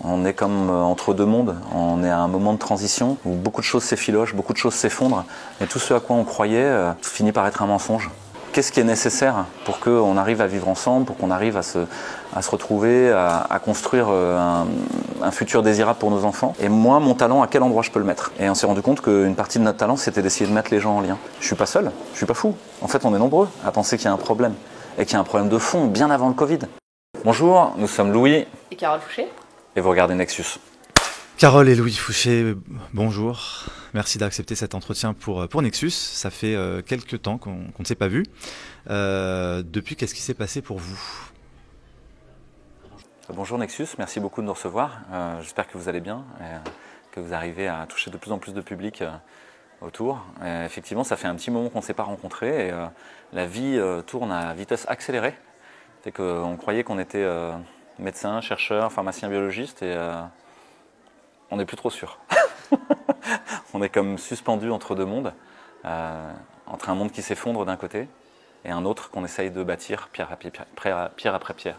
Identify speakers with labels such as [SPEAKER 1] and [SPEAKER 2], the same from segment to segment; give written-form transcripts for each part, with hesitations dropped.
[SPEAKER 1] On est comme entre deux mondes, on est à un moment de transition où beaucoup de choses s'effilochent, beaucoup de choses s'effondrent, et tout ce à quoi on croyait finit par être un mensonge. Qu'est-ce qui est nécessaire pour qu'on arrive à vivre ensemble, pour qu'on arrive à se retrouver, à construire un futur désirable pour nos enfants? Et moi, mon talent, à quel endroit je peux le mettre? Et on s'est rendu compte qu'une partie de notre talent, c'était d'essayer de mettre les gens en lien. Je suis pas seul, je suis pas fou. En fait, on est nombreux à penser qu'il y a un problème, et qu'il y a un problème de fond bien avant le Covid. Bonjour, nous sommes Louis
[SPEAKER 2] et Carole Fouché,
[SPEAKER 1] et vous regardez Nexus.
[SPEAKER 3] Carole et Louis Fouché, bonjour. Merci d'accepter cet entretien pour Nexus. Ça fait quelques temps qu'on ne s'est pas vu. Depuis, qu'est-ce qui s'est passé pour vous?
[SPEAKER 1] Bonjour Nexus, merci beaucoup de nous recevoir. J'espère que vous allez bien, que vous arrivez à toucher de plus en plus de public autour. Effectivement, ça fait un petit moment qu'on ne s'est pas rencontrés et la vie tourne à vitesse accélérée. C'est qu'on croyait qu'on était médecin, chercheur, pharmacien, biologiste et on n'est plus trop sûr. On est comme suspendu entre deux mondes, entre un monde qui s'effondre d'un côté et un autre qu'on essaye de bâtir pierre après pierre.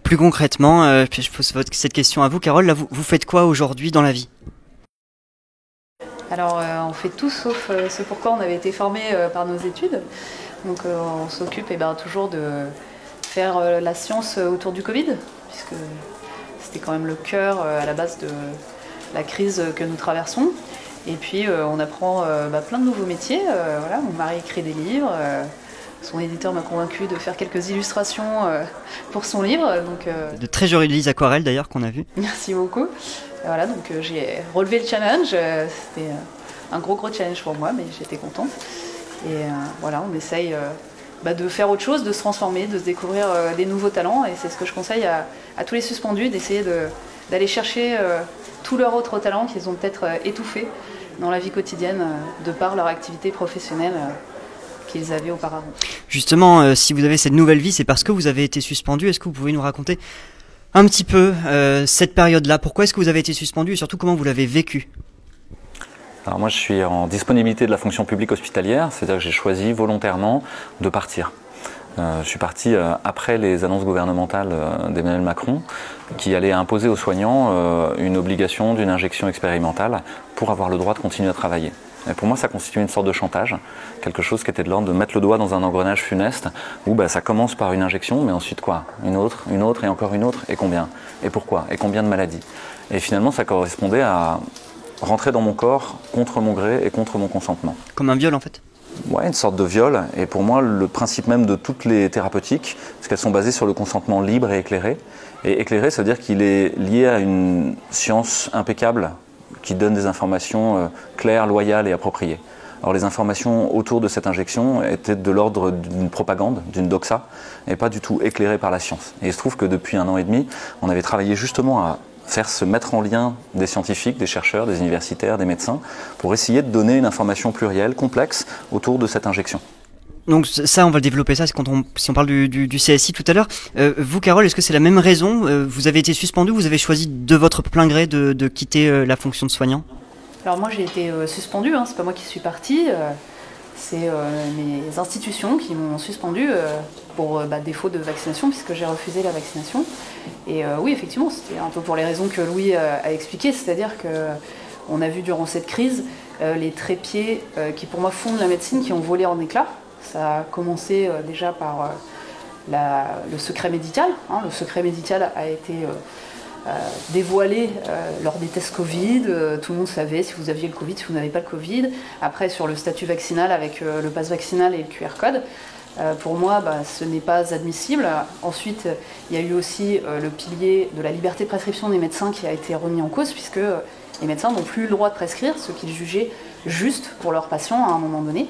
[SPEAKER 2] Plus concrètement, je pose cette question à vous, Carole, là, vous faites quoi aujourd'hui dans la vie?
[SPEAKER 4] Alors on fait tout sauf ce pourquoi on avait été formé par nos études. Donc on s'occupe toujours de faire la science autour du Covid, puisque c'était quand même le cœur à la base de la crise que nous traversons. Et puis on apprend plein de nouveaux métiers. Voilà, mon mari écrit des livres. Son éditeur m'a convaincu de faire quelques illustrations pour son livre. Donc,
[SPEAKER 2] de très jolies aquarelles d'ailleurs qu'on a vues.
[SPEAKER 4] Merci beaucoup. Voilà, donc j'ai relevé le challenge. C'était un gros challenge pour moi, mais j'étais contente. Et voilà, on essaye de faire autre chose, de se transformer, de se découvrir des nouveaux talents. Et c'est ce que je conseille à tous les suspendus, d'essayer d'aller chercher tous leurs autres talents qu'ils ont peut-être étouffés dans la vie quotidienne de par leur activité professionnelle qu'ils avaient auparavant.
[SPEAKER 2] Justement, si vous avez cette nouvelle vie, c'est parce que vous avez été suspendu. Est-ce que vous pouvez nous raconter un petit peu cette période-là? Pourquoi est-ce que vous avez été suspendu et surtout comment vous l'avez vécu?
[SPEAKER 1] Alors moi je suis en disponibilité de la fonction publique hospitalière, c'est-à-dire que j'ai choisi volontairement de partir. Je suis parti après les annonces gouvernementales d'Emmanuel Macron qui allaient imposer aux soignants une obligation d'une injection expérimentale pour avoir le droit de continuer à travailler. Et pour moi ça constitue une sorte de chantage, quelque chose qui était de l'ordre de mettre le doigt dans un engrenage funeste où ça commence par une injection mais ensuite quoi? Une autre et encore une autre, et combien? Et pourquoi? Et combien de maladies? Et finalement ça correspondait à rentrer dans mon corps contre mon gré et contre mon consentement.
[SPEAKER 2] Comme un viol en fait?
[SPEAKER 1] Ouais, une sorte de viol, et pour moi le principe même de toutes les thérapeutiques, parce qu'elles sont basées sur le consentement libre et éclairé. Et éclairé, ça veut dire qu'il est lié à une science impeccable qui donne des informations claires, loyales et appropriées. Alors les informations autour de cette injection étaient de l'ordre d'une propagande, d'une doxa, et pas du tout éclairées par la science. Et il se trouve que depuis 1 an et demi, on avait travaillé justement à faire se mettre en lien des scientifiques, des chercheurs, des universitaires, des médecins, pour essayer de donner une information plurielle, complexe, autour de cette injection.
[SPEAKER 2] Donc ça, on va le développer, ça, si on parle du CSI tout à l'heure. Vous, Carole, est-ce que c'est la même raison? Vous avez été suspendu, vous avez choisi de votre plein gré de quitter la fonction de soignant?
[SPEAKER 4] Alors moi j'ai été suspendue, c'est pas moi qui suis partie. C'est mes institutions qui m'ont suspendue pour défaut de vaccination, puisque j'ai refusé la vaccination. Et oui, effectivement, c'était un peu pour les raisons que Louis a expliquées, c'est-à-dire qu'on a vu durant cette crise les trépieds qui pour moi fondent la médecine qui ont volé en éclats. Ça a commencé déjà par le secret médical. Le secret médical a été dévoilé lors des tests Covid. Tout le monde savait si vous aviez le Covid, si vous n'avez pas le Covid. Après, sur le statut vaccinal avec le pass vaccinal et le QR code, pour moi, ce n'est pas admissible. Ensuite, il y a eu aussi le pilier de la liberté de prescription des médecins qui a été remis en cause, puisque les médecins n'ont plus le droit de prescrire ce qu'ils jugeaient juste pour leurs patients à un moment donné.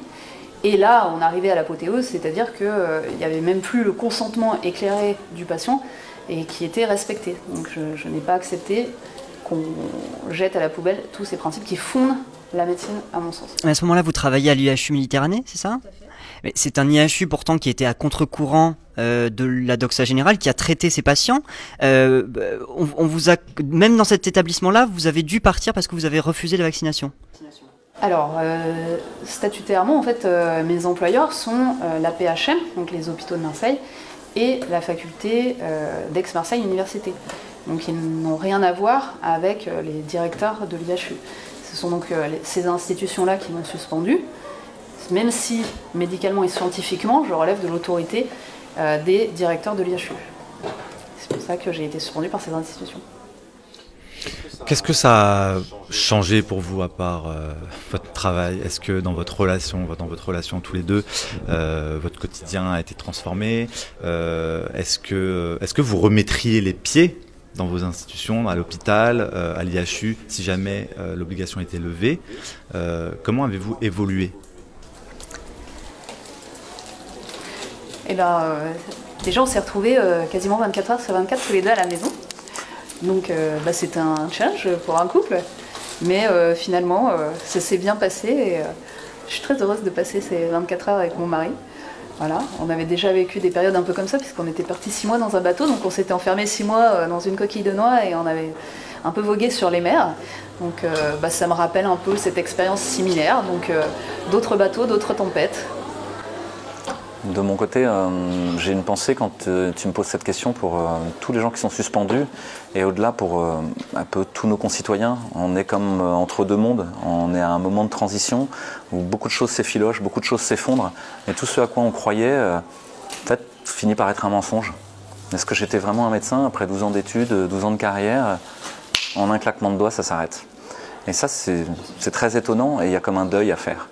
[SPEAKER 4] Et là, on arrivait à l'apothéose, c'est-à-dire qu'il n'y avait même plus le consentement éclairé du patient et qui était respecté. Donc je n'ai pas accepté qu'on jette à la poubelle tous ces principes qui fondent la médecine, à mon sens.
[SPEAKER 2] À ce moment-là, vous travaillez à l'IHU Méditerranée, c'est ça? Tout à fait. Mais c'est un IHU pourtant qui était à contre-courant de la doxa générale, qui a traité ses patients. On vous a, même dans cet établissement-là, vous avez dû partir parce que vous avez refusé la vaccination.
[SPEAKER 4] Alors, statutairement, en fait, mes employeurs sont l'APHM, donc les hôpitaux de Marseille, et la faculté d'Aix-Marseille Université. Donc ils n'ont rien à voir avec les directeurs de l'IHU. Ce sont donc ces institutions-là qui m'ont suspendu, même si médicalement et scientifiquement, je relève de l'autorité des directeurs de l'IHU. C'est pour ça que j'ai été suspendue par ces institutions.
[SPEAKER 3] Qu'est-ce que ça a changé pour vous à part votre travail? Est-ce que dans votre relation tous les deux, votre quotidien a été transformé? Est-ce que vous remettriez les pieds dans vos institutions, à l'hôpital, à l'IHU, si jamais l'obligation était levée? Comment avez-vous évolué?
[SPEAKER 4] Eh bien, déjà on s'est retrouvés quasiment 24 heures sur 24 tous les deux à la maison. Donc c'était un challenge pour un couple, mais finalement ça s'est bien passé et je suis très heureuse de passer ces 24 heures avec mon mari. Voilà, on avait déjà vécu des périodes un peu comme ça puisqu'on était partis 6 mois dans un bateau, donc on s'était enfermés 6 mois dans une coquille de noix et on avait un peu vogué sur les mers. Donc ça me rappelle un peu cette expérience similaire, donc d'autres bateaux, d'autres tempêtes.
[SPEAKER 1] De mon côté, j'ai une pensée quand tu me poses cette question pour tous les gens qui sont suspendus et au-delà pour un peu tous nos concitoyens. On est comme entre deux mondes, on est à un moment de transition où beaucoup de choses s'effilochent, beaucoup de choses s'effondrent et tout ce à quoi on croyait en fait, finit par être un mensonge. Est-ce que j'étais vraiment un médecin après 12 ans d'études, 12 ans de carrière? En un claquement de doigts, ça s'arrête. Et ça, c'est très étonnant et il y a comme un deuil à faire.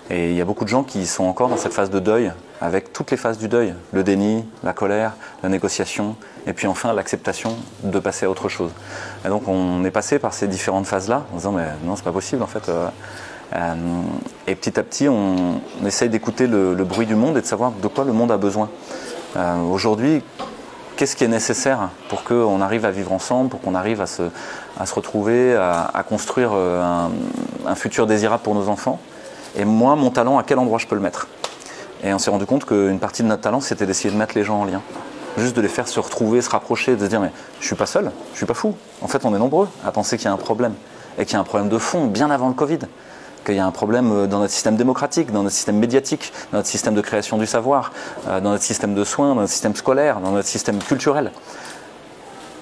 [SPEAKER 1] Et il y a beaucoup de gens qui sont encore dans cette phase de deuil, avec toutes les phases du deuil, le déni, la colère, la négociation, et puis enfin l'acceptation de passer à autre chose. Et donc on est passé par ces différentes phases-là, en disant mais non c'est pas possible en fait. Et petit à petit on essaye d'écouter le bruit du monde et de savoir de quoi le monde a besoin. Aujourd'hui, qu'est-ce qui est nécessaire pour qu'on arrive à vivre ensemble, pour qu'on arrive à se retrouver, à construire un futur désirable pour nos enfants? Et moi, mon talent, à quel endroit je peux le mettre? Et on s'est rendu compte qu'une partie de notre talent, c'était d'essayer de mettre les gens en lien. Juste de les faire se retrouver, se rapprocher, de se dire mais je suis pas seul, je suis pas fou. En fait, on est nombreux à penser qu'il y a un problème. Et qu'il y a un problème de fond, bien avant le Covid. Qu'il y a un problème dans notre système démocratique, dans notre système médiatique, dans notre système de création du savoir, dans notre système de soins, dans notre système scolaire, dans notre système culturel.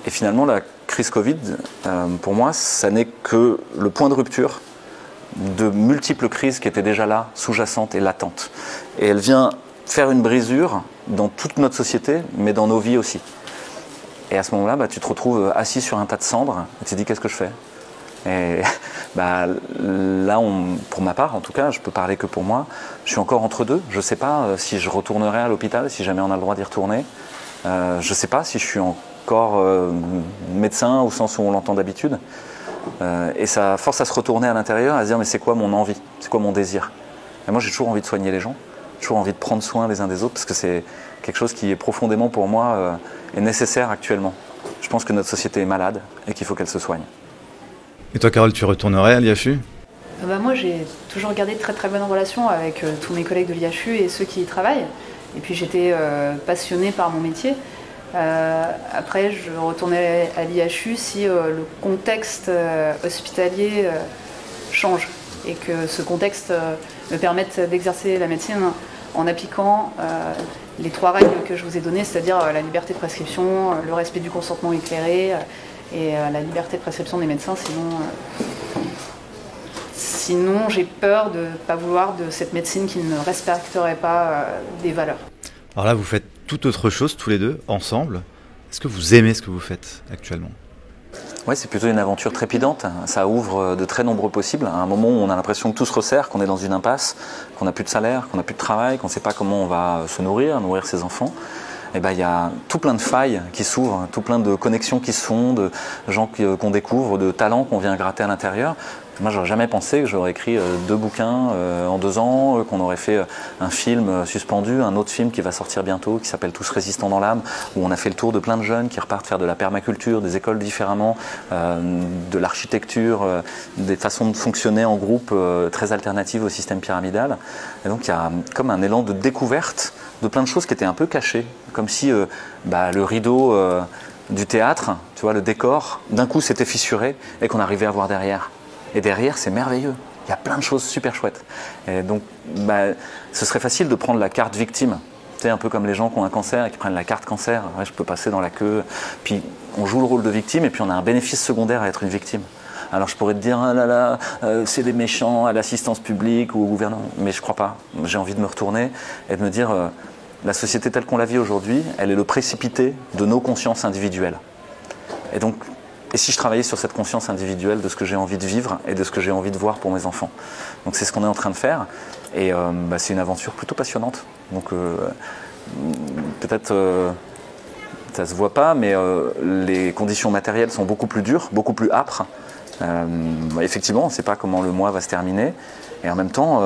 [SPEAKER 1] Et finalement, la crise Covid, pour moi, ça n'est que le point de rupture de multiples crises qui étaient déjà là, sous-jacentes et latentes. Et elle vient faire une brisure dans toute notre société, mais dans nos vies aussi. Et à ce moment-là, tu te retrouves assis sur un tas de cendres et tu te dis qu'est-ce que je fais? Et là, pour ma part, en tout cas, je peux parler que pour moi, je suis encore entre deux. Je ne sais pas si je retournerai à l'hôpital, si jamais on a le droit d'y retourner. Je ne sais pas si je suis encore médecin au sens où on l'entend d'habitude. Et ça force à se retourner à l'intérieur, à se dire mais c'est quoi mon envie, c'est quoi mon désir? Et moi j'ai toujours envie de soigner les gens, toujours envie de prendre soin les uns des autres parce que c'est quelque chose qui est profondément pour moi est nécessaire actuellement. Je pense que notre société est malade et qu'il faut qu'elle se soigne.
[SPEAKER 3] Et toi Carole, tu retournerais à l'IHU?
[SPEAKER 4] Moi j'ai toujours gardé de très très bonnes relations avec tous mes collègues de l'IHU et ceux qui y travaillent. Et puis j'étais passionnée par mon métier. Après, je retournais à l'IHU si le contexte hospitalier change et que ce contexte me permette d'exercer la médecine en appliquant les 3 règles que je vous ai données, c'est-à-dire la liberté de prescription, le respect du consentement éclairé et la liberté de prescription des médecins. Sinon j'ai peur de ne pas vouloir de cette médecine qui ne respecterait pas des valeurs.
[SPEAKER 3] Alors là, vous faites tout autre chose tous les deux, ensemble. Est-ce que vous aimez ce que vous faites actuellement?
[SPEAKER 1] Oui, c'est plutôt une aventure trépidante. Ça ouvre de très nombreux possibles. À un moment où on a l'impression que tout se resserre, qu'on est dans une impasse, qu'on n'a plus de salaire, qu'on n'a plus de travail, qu'on ne sait pas comment on va se nourrir ses enfants. Et il y a tout plein de failles qui s'ouvrent, tout plein de connexions qui se font, de gens qu'on découvre, de talents qu'on vient gratter à l'intérieur. Moi, j'aurais jamais pensé que j'aurais écrit 2 bouquins en 2 ans, qu'on aurait fait un film suspendu, un autre film qui va sortir bientôt, qui s'appelle Tous résistants dans l'âme, où on a fait le tour de plein de jeunes qui repartent faire de la permaculture, des écoles différemment, de l'architecture, des façons de fonctionner en groupe très alternatives au système pyramidal. Et donc, il y a comme un élan de découverte de plein de choses qui étaient un peu cachées, comme si le rideau du théâtre, tu vois, le décor, d'un coup s'était fissuré et qu'on arrivait à voir derrière. Et derrière, c'est merveilleux. Il y a plein de choses super chouettes. Et donc, ce serait facile de prendre la carte victime. adapté un peu comme les gens qui ont un cancer et qui prennent la carte cancer. Ouais, je peux passer dans la queue. Puis on joue le rôle de victime et puis on a un bénéfice secondaire à être une victime. Alors je pourrais te dire, ah là là, c'est des méchants à l'assistance publique ou au gouvernement. Mais je crois pas. J'ai envie de me retourner et de me dire, la société telle qu'on la vit aujourd'hui, elle est le précipité de nos consciences individuelles. Et donc, et si je travaillais sur cette conscience individuelle de ce que j'ai envie de vivre et de ce que j'ai envie de voir pour mes enfants. Donc c'est ce qu'on est en train de faire. Et c'est une aventure plutôt passionnante. Donc peut-être ça se voit pas, mais les conditions matérielles sont beaucoup plus dures, beaucoup plus âpres. Effectivement, on ne sait pas comment le mois va se terminer. Et en même temps,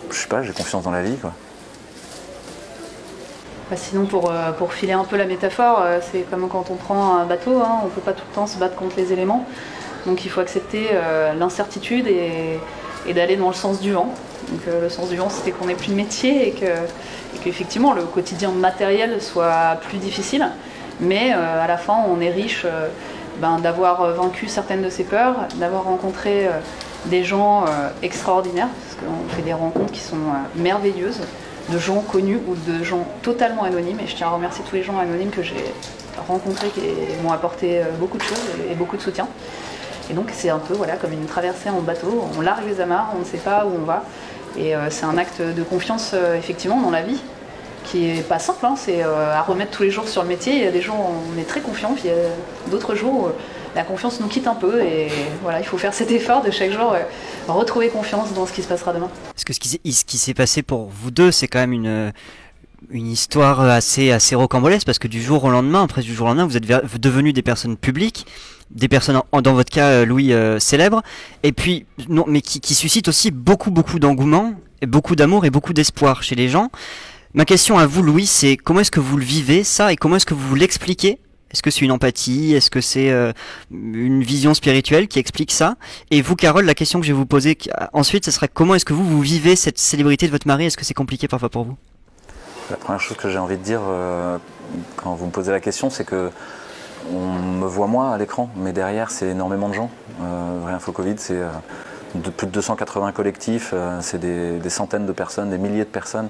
[SPEAKER 1] je sais pas, j'ai confiance dans la vie, quoi.
[SPEAKER 4] Sinon, pour filer un peu la métaphore, c'est comme quand on prend un bateau, hein, on ne peut pas tout le temps se battre contre les éléments. Donc il faut accepter l'incertitude et d'aller dans le sens du vent. Donc le sens du vent, c'était qu'on n'ait plus de métier et qu'effectivement le quotidien matériel soit plus difficile. Mais à la fin, on est riche d'avoir vaincu certaines de ses peurs, d'avoir rencontré des gens extraordinaires, parce qu'on fait des rencontres qui sont merveilleuses, de gens connus ou de gens totalement anonymes. Et je tiens à remercier tous les gens anonymes que j'ai rencontrés qui m'ont apporté beaucoup de choses et beaucoup de soutien. Et donc c'est un peu comme une traversée en bateau, on largue les amarres, on ne sait pas où on va. Et c'est un acte de confiance effectivement dans la vie, qui est pas simple, hein. C'est à remettre tous les jours sur le métier. Il y a des jours où on est très confiant, puis il y a d'autres jours où la confiance nous quitte un peu. Et voilà, il faut faire cet effort de chaque jour retrouver confiance dans ce qui se passera demain.
[SPEAKER 2] Parce que ce qui s'est passé pour vous deux, c'est quand même une histoire assez rocambolesque, parce que du jour au lendemain, après du jour au lendemain, vous êtes devenus des personnes publiques, des personnes, dans votre cas, Louis, célèbres, et puis, non, mais qui suscitent aussi beaucoup d'engouement, et beaucoup d'amour et beaucoup d'espoir chez les gens. Ma question à vous, Louis, c'est comment est-ce que vous le vivez, ça, et comment est-ce que vous l'expliquez? Est-ce que c'est une empathie? Est-ce que c'est une vision spirituelle qui explique ça? Et vous, Carole, la question que je vais vous poser ensuite, ce serait comment est-ce que vous vivez cette célébrité de votre mari? Est-ce que c'est compliqué parfois pour vous?
[SPEAKER 1] La première chose que j'ai envie de dire quand vous me posez la question, c'est que on me voit moi à l'écran, mais derrière c'est énormément de gens. Rien Faux Covid, c'est plus de 280 collectifs, c'est des centaines de personnes, des milliers de personnes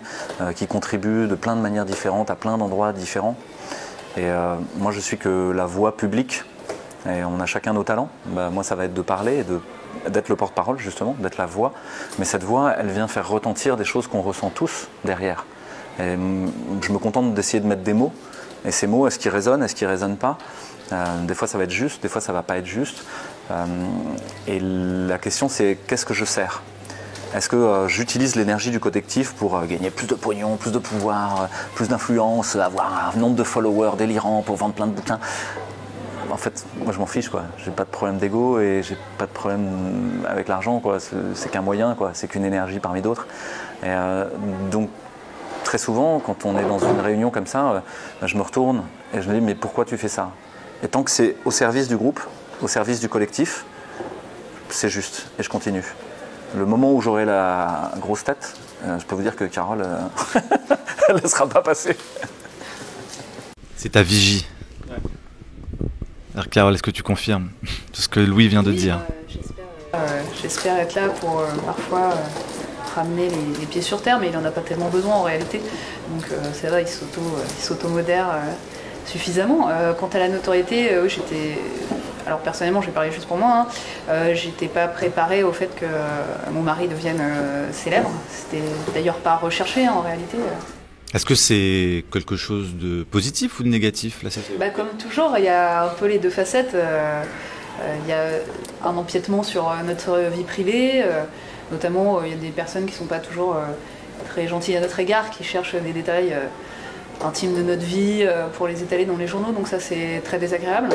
[SPEAKER 1] qui contribuent de plein de manières différentes, à plein d'endroits différents. Et moi je suis que la voix publique, et on a chacun nos talents. Moi ça va être de parler et d'être le porte-parole justement, d'être la voix. Mais cette voix, elle vient faire retentir des choses qu'on ressent tous derrière. Et je me contente d'essayer de mettre des mots. Et ces mots, est-ce qu'ils résonnent, est-ce qu'ils ne résonnent pas? Des fois ça va être juste, des fois ça ne va pas être juste. Et la question c'est qu'est-ce que je sers? Est-ce que j'utilise l'énergie du collectif pour gagner plus de pognon, plus de pouvoir, plus d'influence, avoir un nombre de followers délirant pour vendre plein de bouquins? En fait, moi je m'en fiche, quoi. J'ai pas de problème d'ego et j'ai pas de problème avec l'argent, quoi. C'est qu'un moyen, quoi. C'est qu'une énergie parmi d'autres. Donc très souvent, quand on est dans une réunion comme ça, je me retourne et je me dis mais pourquoi tu fais ça? Et tant que c'est au service du groupe, au service du collectif, c'est juste et je continue. Le moment où j'aurai la grosse tête, je peux vous dire que Carole, elle ne sera pas passée.
[SPEAKER 3] C'est ta vigie. Ouais. Alors Carole, est-ce que tu confirmes tout ce que Louis vient de dire?
[SPEAKER 4] J'espère être là pour parfois ramener les pieds sur terre, mais il n'en a pas tellement besoin en réalité. Donc c'est vrai, il s'auto-modère suffisamment. Quant à la notoriété, j'étais... Alors personnellement, je vais parler juste pour moi, hein. J'étais pas préparée au fait que mon mari devienne célèbre. C'était d'ailleurs pas recherché, hein, en réalité.
[SPEAKER 3] Est-ce que c'est quelque chose de positif ou de négatif là,
[SPEAKER 4] comme toujours, il y a un peu les deux facettes. Il y a un empiètement sur notre vie privée, notamment il y a des personnes qui ne sont pas toujours très gentilles à notre égard, qui cherchent des détails intimes de notre vie pour les étaler dans les journaux, donc ça c'est très désagréable.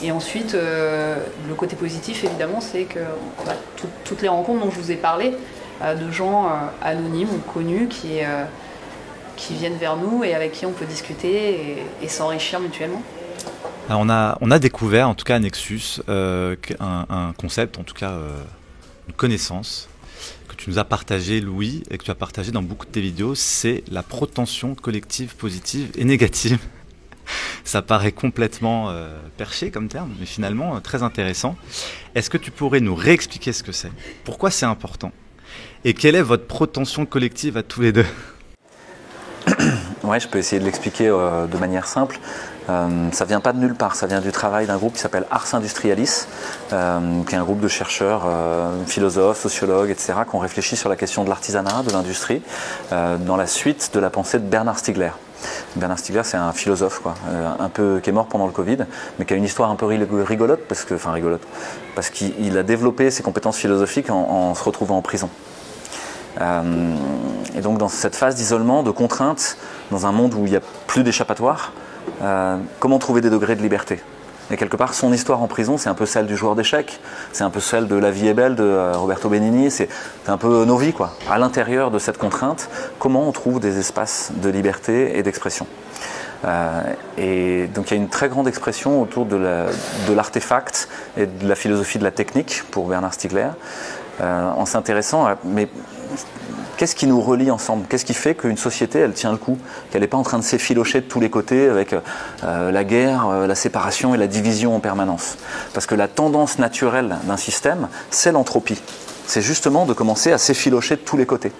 [SPEAKER 4] Et ensuite, le côté positif évidemment, c'est que toutes les rencontres dont je vous ai parlé, de gens anonymes ou connus qui viennent vers nous et avec qui on peut discuter et s'enrichir mutuellement.
[SPEAKER 3] Alors on a découvert, en tout cas à Nexus, un concept, en tout cas une connaissance que tu nous as partagé, Louis, et que tu as partagé dans beaucoup de tes vidéos, c'est la protension collective positive et négative. Ça paraît complètement perché comme terme, mais finalement très intéressant. Est-ce que tu pourrais nous réexpliquer ce que c'est? Pourquoi c'est important? Et quelle est votre protension collective à tous les deux?
[SPEAKER 1] Ouais, je peux essayer de l'expliquer de manière simple. Ça vient pas de nulle part, ça vient du travail d'un groupe qui s'appelle Ars Industrialis, qui est un groupe de chercheurs, philosophes, sociologues, etc., qui ont réfléchi sur la question de l'artisanat, de l'industrie, dans la suite de la pensée de Bernard Stiegler. Bernard Stiegler, c'est un philosophe, quoi, qui est mort pendant le Covid, mais qui a une histoire un peu rigolote, parce qu'il a développé ses compétences philosophiques en se retrouvant en prison. Et donc dans cette phase d'isolement, de contrainte, dans un monde où il n'y a plus d'échappatoire, comment trouver des degrés de liberté? Et quelque part, son histoire en prison, c'est un peu celle du joueur d'échecs, c'est un peu celle de La vie est belle de Roberto Benigni, c'est un peu nos vies, quoi. À l'intérieur de cette contrainte, comment on trouve des espaces de liberté et d'expression? Et donc il y a une très grande expression autour de l'artefact et de la philosophie de la technique pour Bernard Stiegler, en s'intéressant à mais qu'est-ce qui nous relie ensemble? Qu'est-ce qui fait qu'une société, elle tient le coup? Qu'elle n'est pas en train de s'effilocher de tous les côtés avec la guerre, la séparation et la division en permanence? Parce que la tendance naturelle d'un système, c'est l'entropie. C'est justement de commencer à s'effilocher de tous les côtés.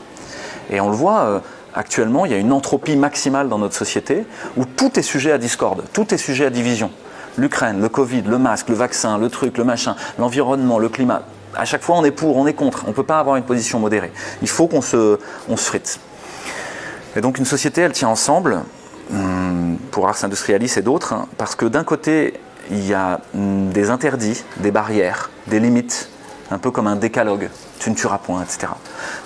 [SPEAKER 1] Et on le voit, actuellement, il y a une entropie maximale dans notre société où tout est sujet à discorde, tout est sujet à division. L'Ukraine, le Covid, le masque, le vaccin, le truc, le machin, l'environnement, le climat. À chaque fois, on est pour, on est contre. On ne peut pas avoir une position modérée. Il faut qu'on se frite. Et donc, une société, elle tient ensemble, pour Ars Industrialis et d'autres, hein, parce que d'un côté, il y a des interdits, des barrières, des limites, un peu comme un décalogue. Tu ne tueras point, etc.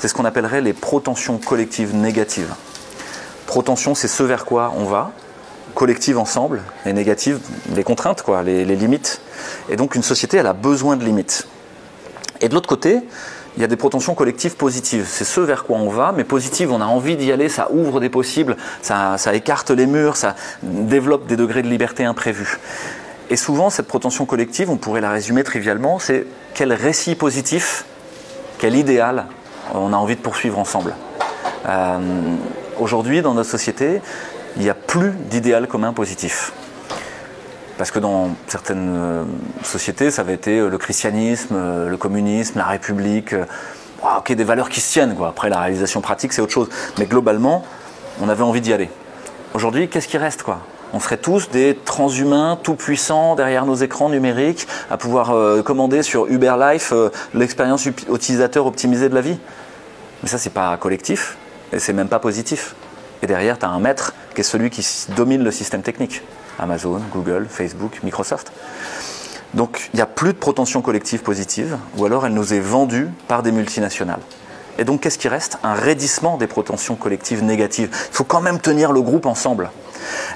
[SPEAKER 1] C'est ce qu'on appellerait les protensions collectives négatives. Protension, c'est ce vers quoi on va. Collective ensemble, et négative, les contraintes, quoi, les limites. Et donc, une société, elle a besoin de limites. Et de l'autre côté, il y a des protensions collectives positives. C'est ce vers quoi on va, mais positives, on a envie d'y aller, ça ouvre des possibles, ça écarte les murs, ça développe des degrés de liberté imprévus. Et souvent, cette protention collective, on pourrait la résumer trivialement, c'est quel récit positif, quel idéal on a envie de poursuivre ensemble. Aujourd'hui, dans notre société, il n'y a plus d'idéal commun positif. Parce que dans certaines sociétés, ça avait été le christianisme, le communisme, la République, ok, des valeurs qui se tiennent, quoi. Après, la réalisation pratique, c'est autre chose. Mais globalement, on avait envie d'y aller. Aujourd'hui, qu'est-ce qui reste, quoi? On serait tous des transhumains tout puissants derrière nos écrans numériques à pouvoir commander sur Uber Life l'expérience utilisateur optimisée de la vie. Mais ça, c'est pas collectif et c'est même pas positif. Et derrière, tu as un maître qui est celui qui domine le système technique. Amazon, Google, Facebook, Microsoft. Donc il n'y a plus de protension collective positive, ou alors elle nous est vendue par des multinationales. Et donc qu'est-ce qui reste? Un raidissement des protensions collectives négatives. Il faut quand même tenir le groupe ensemble.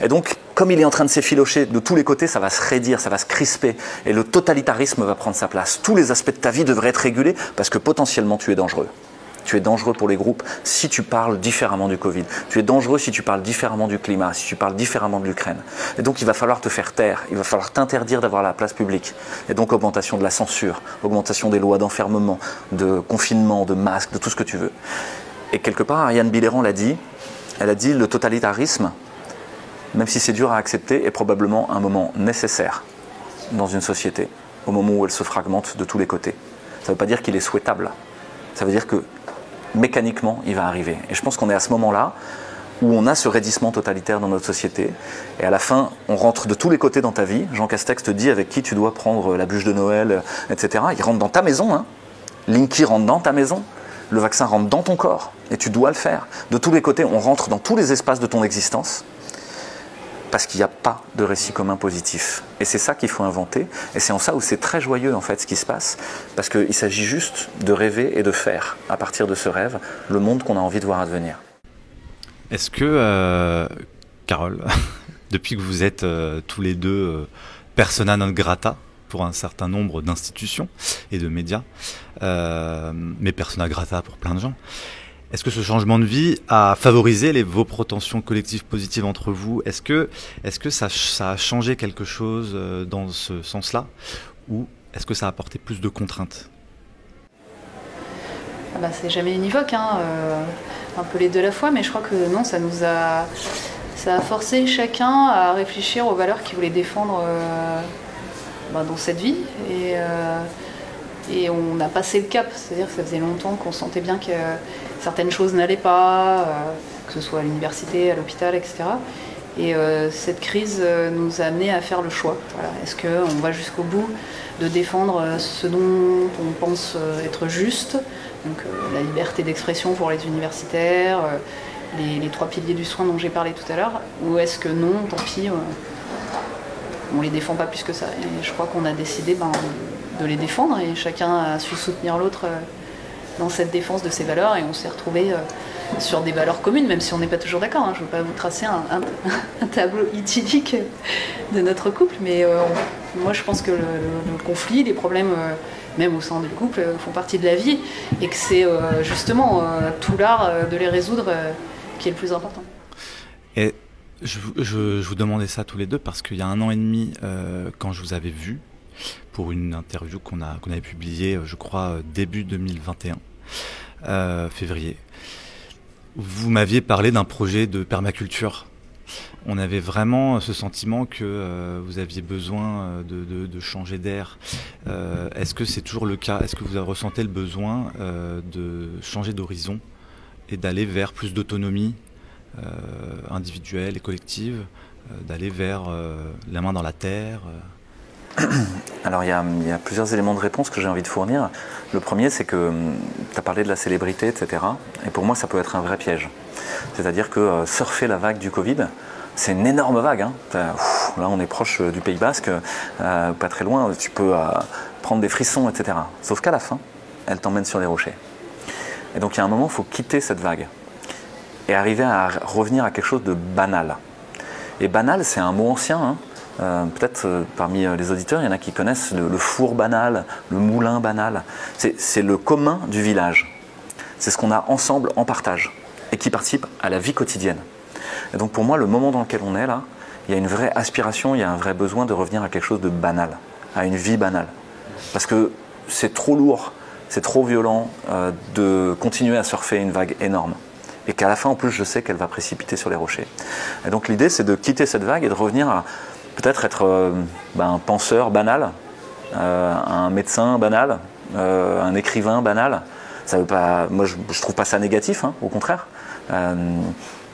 [SPEAKER 1] Et donc, comme il est en train de s'effilocher de tous les côtés, ça va se raidir, ça va se crisper, et le totalitarisme va prendre sa place. Tous les aspects de ta vie devraient être régulés, parce que potentiellement tu es dangereux. Tu es dangereux pour les groupes si tu parles différemment du Covid. Tu es dangereux si tu parles différemment du climat, si tu parles différemment de l'Ukraine. Et donc il va falloir te faire taire, il va falloir t'interdire d'avoir la place publique. Et donc augmentation de la censure, augmentation des lois d'enfermement, de confinement, de masques, de tout ce que tu veux. Et quelque part, Ariane Billéran l'a dit, elle a dit le totalitarisme, même si c'est dur à accepter, est probablement un moment nécessaire dans une société, au moment où elle se fragmente de tous les côtés. Ça ne veut pas dire qu'il est souhaitable, ça veut dire que mécaniquement, il va arriver. Et je pense qu'on est à ce moment-là où on a ce raidissement totalitaire dans notre société. Et à la fin, on rentre de tous les côtés dans ta vie. Jean Castex te dit avec qui tu dois prendre la bûche de Noël, etc. Il rentre dans ta maison. Hein. Linky rentre dans ta maison. Le vaccin rentre dans ton corps. Et tu dois le faire. De tous les côtés, on rentre dans tous les espaces de ton existence. Parce qu'il n'y a pas de récit commun positif. Et c'est ça qu'il faut inventer. Et c'est en ça où c'est très joyeux, en fait, ce qui se passe. Parce qu'il s'agit juste de rêver et de faire, à partir de ce rêve, le monde qu'on a envie de voir advenir.
[SPEAKER 3] Est-ce que, Carole, depuis que vous êtes tous les deux persona non grata pour un certain nombre d'institutions et de médias, mais persona grata pour plein de gens, est-ce que ce changement de vie a favorisé vos protensions collectives positives entre vous? Est-ce que ça a changé quelque chose dans ce sens-là? Ou est-ce que ça a apporté plus de contraintes?
[SPEAKER 4] C'est jamais univoque, hein, un peu les deux à la fois, mais je crois que non, ça a forcé chacun à réfléchir aux valeurs qu'il voulait défendre dans cette vie. Et on a passé le cap, c'est-à-dire que ça faisait longtemps qu'on sentait bien que certaines choses n'allaient pas, que ce soit à l'université, à l'hôpital, etc. Et cette crise nous a amené à faire le choix. Voilà. Est-ce qu'on va jusqu'au bout de défendre ce dont on pense être juste, donc la liberté d'expression pour les universitaires, les 3 piliers du soin dont j'ai parlé tout à l'heure, ou est-ce que non, tant pis, on les défend pas plus que ça. Et je crois qu'on a décidé de les défendre, et chacun a su soutenir l'autre dans cette défense de ses valeurs, et on s'est retrouvés sur des valeurs communes, même si on n'est pas toujours d'accord. Hein. Je ne veux pas vous tracer un tableau idyllique de notre couple, mais moi je pense que le conflit, les problèmes, même au sein du couple, font partie de la vie, et que c'est justement tout l'art de les résoudre qui est le plus important.
[SPEAKER 3] Et je vous demandais ça tous les deux parce qu'il y a 1 an et demi, quand je vous avais vu, pour une interview qu'on avait publiée, je crois, début 2021, février, vous m'aviez parlé d'un projet de permaculture. On avait vraiment ce sentiment que vous aviez besoin de changer d'air. Est-ce que c'est toujours le cas? Est-ce que vous ressentez le besoin de changer d'horizon et d'aller vers plus d'autonomie individuelle et collective, d'aller vers la main dans la terre?
[SPEAKER 1] Alors il y a plusieurs éléments de réponse que j'ai envie de fournir. Le premier, c'est que tu as parlé de la célébrité, etc. Et pour moi, ça peut être un vrai piège. C'est-à-dire que surfer la vague du Covid, c'est une énorme vague. Hein. Là, on est proche du Pays Basque, pas très loin, tu peux prendre des frissons, etc. Sauf qu'à la fin, elle t'emmène sur les rochers. Et donc il y a un moment, il faut quitter cette vague et arriver à revenir à quelque chose de banal. Et banal, c'est un mot ancien, hein. Peut-être parmi les auditeurs, il y en a qui connaissent le four banal, le moulin banal. C'est le commun du village. C'est ce qu'on a ensemble en partage et qui participe à la vie quotidienne. Et donc pour moi, le moment dans lequel on est là, il y a une vraie aspiration, il y a un vrai besoin de revenir à quelque chose de banal, à une vie banale. Parce que c'est trop lourd, c'est trop violent de continuer à surfer une vague énorme. Et qu'à la fin, en plus, je sais qu'elle va précipiter sur les rochers. Et donc l'idée, c'est de quitter cette vague et de revenir à peut-être être un penseur banal, un médecin banal, un écrivain banal. Ça veut pas, moi, je trouve pas ça négatif, hein, au contraire.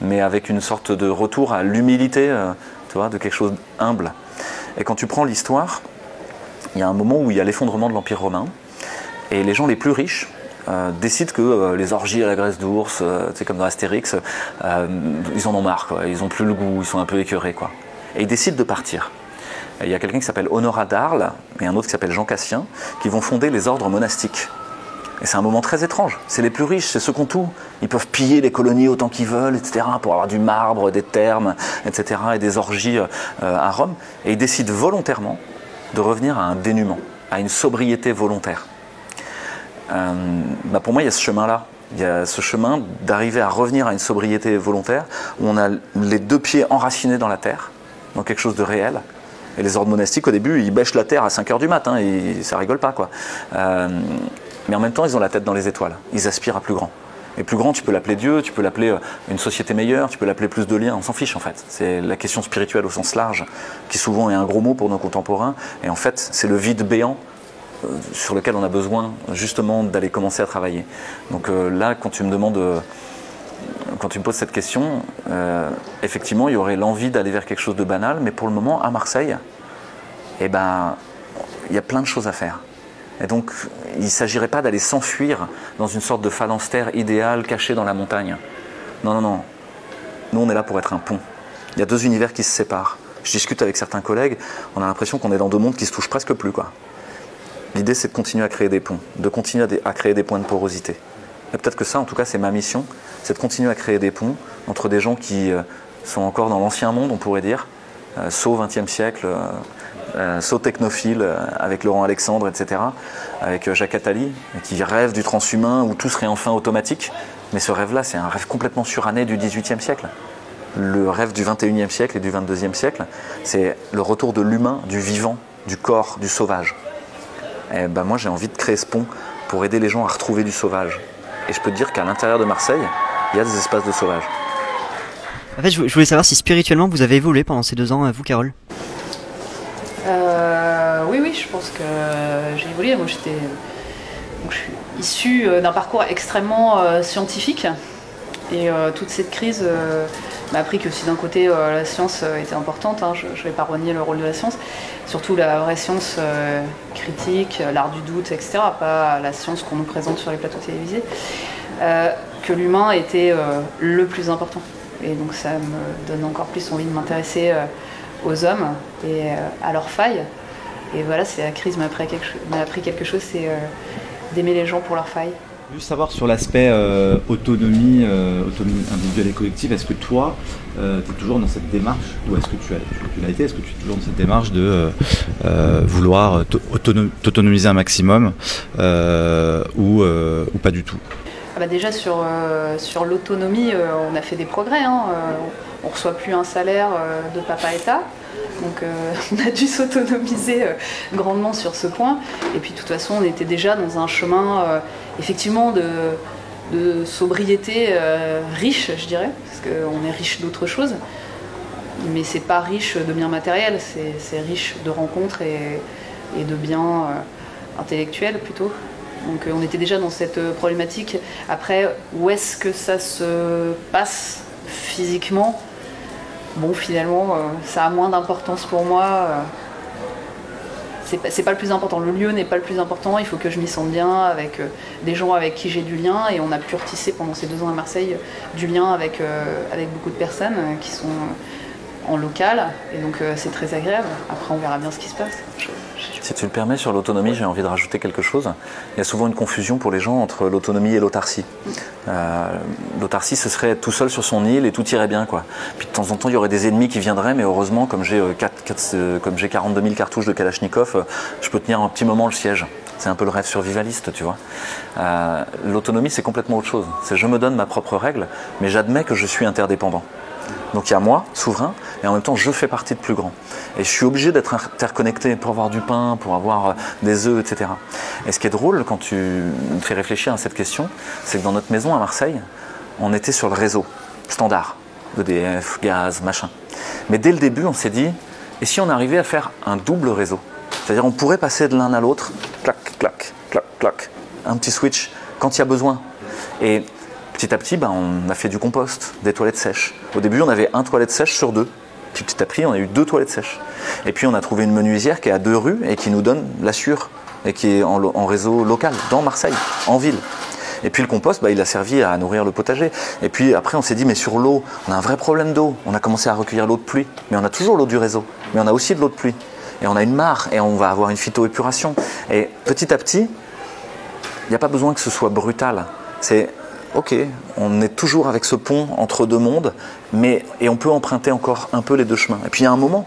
[SPEAKER 1] Mais avec une sorte de retour à l'humilité, tu vois, de quelque chose d'humble. Et quand tu prends l'histoire, il y a un moment où il y a l'effondrement de l'Empire romain, et les gens les plus riches décident que les orgies à la graisse d'ours, c'est comme dans Astérix, ils en ont marre, quoi. Ils n'ont plus le goût, ils sont un peu écœurés, quoi. Et ils décident de partir. Et il y a quelqu'un qui s'appelle Honorat d'Arles et un autre qui s'appelle Jean Cassien qui vont fonder les ordres monastiques. Et c'est un moment très étrange. C'est les plus riches, c'est ceux qui ont tout. Ils peuvent piller les colonies autant qu'ils veulent, etc., pour avoir du marbre, des thermes, etc., et des orgies à Rome. Et ils décident volontairement de revenir à un dénuement, à une sobriété volontaire. Pour moi, il y a ce chemin-là. Il y a ce chemin d'arriver à revenir à une sobriété volontaire où on a les 2 pieds enracinés dans la terre, dans quelque chose de réel. Et les ordres monastiques, au début, ils bêchent la terre à 5 h du matin, et ça rigole pas, quoi. Mais en même temps, ils ont la tête dans les étoiles. Ils aspirent à plus grand. Et plus grand, tu peux l'appeler Dieu, tu peux l'appeler une société meilleure, tu peux l'appeler plus de liens, on s'en fiche en fait. C'est la question spirituelle au sens large, qui souvent est un gros mot pour nos contemporains. Et en fait, c'est le vide béant sur lequel on a besoin justement d'aller commencer à travailler. Donc là, quand tu me demandes... Quand tu me poses cette question, effectivement, il y aurait l'envie d'aller vers quelque chose de banal, mais pour le moment, à Marseille, il y a plein de choses à faire. Et donc, il ne s'agirait pas d'aller s'enfuir dans une sorte de phalanstère idéale cachée dans la montagne. Non, non, non. Nous, on est là pour être un pont. Il y a 2 univers qui se séparent. Je discute avec certains collègues, on a l'impression qu'on est dans 2 mondes qui se touchent presque plus, quoi. L'idée, c'est de continuer à créer des ponts, de continuer à créer des points de porosité. Et peut-être que ça, en tout cas, c'est ma mission, c'est de continuer à créer des ponts entre des gens qui sont encore dans l'ancien monde, on pourrait dire, saut XXe siècle, saut technophile avec Laurent Alexandre, etc., avec Jacques Attali, qui rêve du transhumain où tout serait enfin automatique. Mais ce rêve-là, c'est un rêve complètement suranné du XVIIIe siècle. Le rêve du XXIe siècle et du XXIIe siècle, c'est le retour de l'humain, du vivant, du corps, du sauvage. Et moi, j'ai envie de créer ce pont pour aider les gens à retrouver du sauvage. Et je peux te dire qu'à l'intérieur de Marseille, il y a des espaces de sauvage.
[SPEAKER 2] En fait, je voulais savoir si spirituellement vous avez évolué pendant ces 2 ans, vous, Carole.
[SPEAKER 4] Oui, je pense que j'ai évolué. Moi, je suis issue d'un parcours extrêmement scientifique. Et toute cette crise m'a appris que si d'un côté la science était importante, hein, je ne vais pas renier le rôle de la science, surtout la vraie science critique, l'art du doute, etc., pas la science qu'on nous présente sur les plateaux télévisés, que l'humain était le plus important. Et donc ça me donne encore plus envie de m'intéresser aux hommes et à leurs failles. Et voilà, c'est la crise m'a appris quelque chose, c'est d'aimer les gens pour leurs failles.
[SPEAKER 3] Je veux savoir sur l'aspect autonomie individuelle et collective, est-ce que toi, tu es toujours dans cette démarche, ou est-ce que tu l'as été, est-ce que tu es toujours dans cette démarche de vouloir t'autonomiser un maximum ou pas du tout?
[SPEAKER 4] Ah bah déjà sur l'autonomie, on a fait des progrès, hein. On ne reçoit plus un salaire de papa État. Donc on a dû s'autonomiser grandement sur ce point. Et puis de toute façon, on était déjà dans un chemin effectivement de sobriété riche, je dirais, parce qu'on est riche d'autres choses. Mais c'est pas riche de biens matériels, c'est riche de rencontres et de biens intellectuels plutôt. Donc on était déjà dans cette problématique. Après, où est-ce que ça se passe physiquement ? Bon, finalement, ça a moins d'importance pour moi. C'est pas le plus important. Le lieu n'est pas le plus important. Il faut que je m'y sente bien avec des gens avec qui j'ai du lien. Et on a pu retisser pendant ces 2 ans à Marseille du lien avec beaucoup de personnes qui sont en local. Et donc c'est très agréable. Après, on verra bien ce qui se passe.
[SPEAKER 1] Si tu le permets, sur l'autonomie, j'ai envie de rajouter quelque chose. Il y a souvent une confusion pour les gens entre l'autonomie et l'autarcie. L'autarcie, ce serait être tout seul sur son île et tout irait bien, quoi. Puis de temps en temps, il y aurait des ennemis qui viendraient, mais heureusement, comme j'ai 42 000 cartouches de Kalachnikov, je peux tenir un petit moment le siège. C'est un peu le rêve survivaliste, tu vois. L'autonomie, c'est complètement autre chose. C'est je me donne ma propre règle, mais j'admets que je suis interdépendant. Donc il y a moi, souverain, et en même temps je fais partie de plus grand. Et je suis obligé d'être interconnecté pour avoir du pain, pour avoir des œufs, etc. Et ce qui est drôle quand tu me fais réfléchir à cette question, c'est que dans notre maison à Marseille, on était sur le réseau, standard, EDF, gaz, machin. Mais dès le début, on s'est dit, et si on arrivait à faire un double réseau? C'est-à-dire on pourrait passer de l'un à l'autre, clac, clac, clac, clac, un petit switch quand il y a besoin. Et petit à petit, on a fait du compost, des toilettes sèches. Au début, on avait 1 toilette sèche sur 2. Puis petit à petit, on a eu 2 toilettes sèches. Et puis, on a trouvé une menuisière qui est à 2 rues et qui nous donne la Sûre et qui est en réseau local, dans Marseille, en ville. Et puis le compost, il a servi à nourrir le potager. Et puis après, on s'est dit, mais sur l'eau, on a un vrai problème d'eau. On a commencé à recueillir l'eau de pluie. Mais on a toujours l'eau du réseau. Mais on a aussi de l'eau de pluie. Et on a une mare et on va avoir une phytoépuration. Et petit à petit, il n'y a pas besoin que ce soit brutal. C'est... Ok, on est toujours avec ce pont entre 2 mondes, et on peut emprunter encore un peu les 2 chemins. Et puis il y a un moment,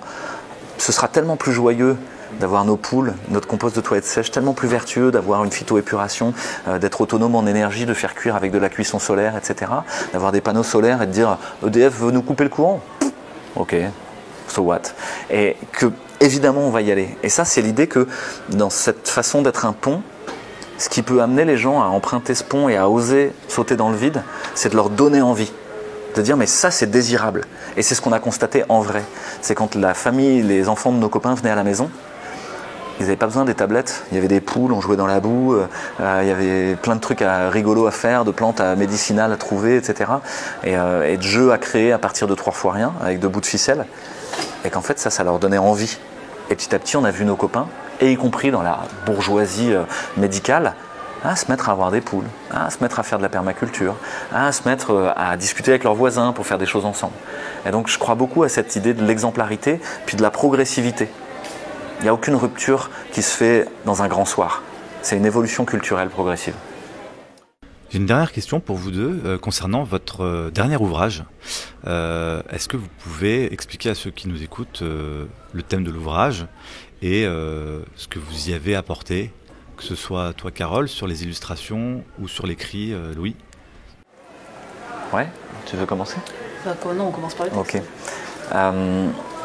[SPEAKER 1] ce sera tellement plus joyeux d'avoir nos poules, notre compost de toilettes sèches, tellement plus vertueux d'avoir une phytoépuration, d'être autonome en énergie, de faire cuire avec de la cuisson solaire, etc. D'avoir des panneaux solaires et de dire EDF veut nous couper le courant. Ok, so what? Et que évidemment on va y aller. Et ça, c'est l'idée que dans cette façon d'être un pont, ce qui peut amener les gens à emprunter ce pont et à oser sauter dans le vide, c'est de leur donner envie. De dire, mais ça, c'est désirable. Et c'est ce qu'on a constaté en vrai. C'est quand la famille, les enfants de nos copains venaient à la maison, ils n'avaient pas besoin des tablettes. Il y avait des poules, on jouait dans la boue, il y avait plein de trucs rigolos à faire, de plantes médicinales à trouver, etc. Et de jeux à créer à partir de 3 fois rien, avec 2 bouts de ficelle. Et qu'en fait, ça leur donnait envie. Et petit à petit, on a vu nos copains, et y compris dans la bourgeoisie médicale, à se mettre à avoir des poules, à se mettre à faire de la permaculture, à se mettre à discuter avec leurs voisins pour faire des choses ensemble. Et donc je crois beaucoup à cette idée de l'exemplarité, puis de la progressivité. Il n'y a aucune rupture qui se fait dans un grand soir. C'est une évolution culturelle progressive.
[SPEAKER 3] J'ai une dernière question pour vous deux concernant votre dernier ouvrage. Est-ce que vous pouvez expliquer à ceux qui nous écoutent le thème de l'ouvrage et ce que vous y avez apporté, que ce soit toi Carole, sur les illustrations ou sur l'écrit Louis?
[SPEAKER 1] Ouais, tu veux commencer?
[SPEAKER 4] Non, on commence par le texte.
[SPEAKER 1] Ok.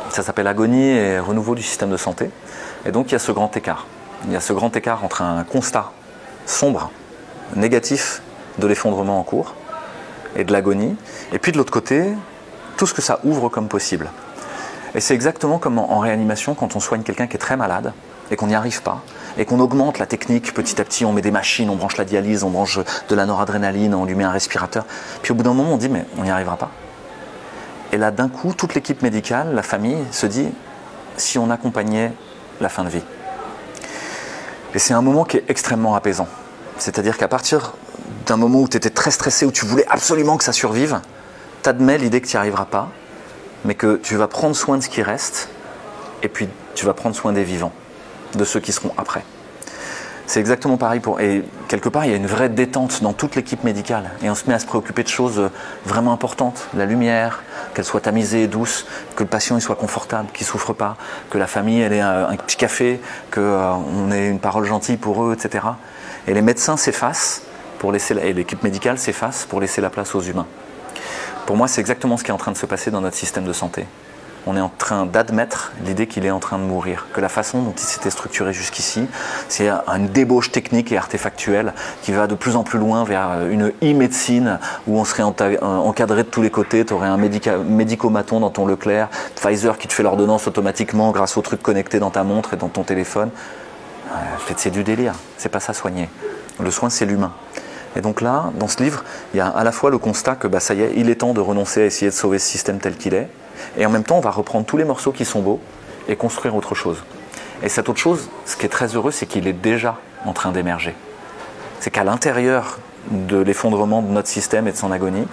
[SPEAKER 1] Ça s'appelle Agonie et renouveau du système de santé. Et donc il y a ce grand écart. Il y a ce grand écart entre un constat sombre, négatif de l'effondrement en cours et de l'agonie, et puis de l'autre côté, tout ce que ça ouvre comme possible. Et c'est exactement comme en réanimation, quand on soigne quelqu'un qui est très malade et qu'on n'y arrive pas, et qu'on augmente la technique petit à petit, on met des machines, on branche la dialyse, on branche de la noradrénaline, on lui met un respirateur. Puis au bout d'un moment, on dit mais on n'y arrivera pas. Et là, d'un coup, toute l'équipe médicale, la famille, se dit si on accompagnait la fin de vie. Et c'est un moment qui est extrêmement apaisant. C'est-à-dire qu'à partir d'un moment où tu étais très stressé, où tu voulais absolument que ça survive, tu admets l'idée que tu n'y arriveras pas, mais que tu vas prendre soin de ce qui reste, et puis tu vas prendre soin des vivants, de ceux qui seront après. C'est exactement pareil et quelque part, il y a une vraie détente dans toute l'équipe médicale. Et on se met à se préoccuper de choses vraiment importantes. La lumière, qu'elle soit tamisée, douce, que le patient il soit confortable, qu'il ne souffre pas, que la famille elle ait un petit café, qu'on ait une parole gentille pour eux, etc. Et les médecins s'effacent, et l'équipe médicale s'efface pour laisser la place aux humains. Pour moi, c'est exactement ce qui est en train de se passer dans notre système de santé. On est en train d'admettre l'idée qu'il est en train de mourir, que la façon dont il s'était structuré jusqu'ici, c'est une débauche technique et artefactuelle qui va de plus en plus loin vers une e-médecine où on serait encadré de tous les côtés, tu aurais un médicomaton dans ton Leclerc, Pfizer qui te fait l'ordonnance automatiquement grâce aux trucs connectés dans ta montre et dans ton téléphone. En fait, c'est du délire, c'est pas ça soigner. Le soin, c'est l'humain. Et donc là, dans ce livre, il y a à la fois le constat que ça y est, il est temps de renoncer à essayer de sauver ce système tel qu'il est, et en même temps, on va reprendre tous les morceaux qui sont beaux et construire autre chose. Et cette autre chose, ce qui est très heureux, c'est qu'il est déjà en train d'émerger. C'est qu'à l'intérieur de l'effondrement de notre système et de son agonie,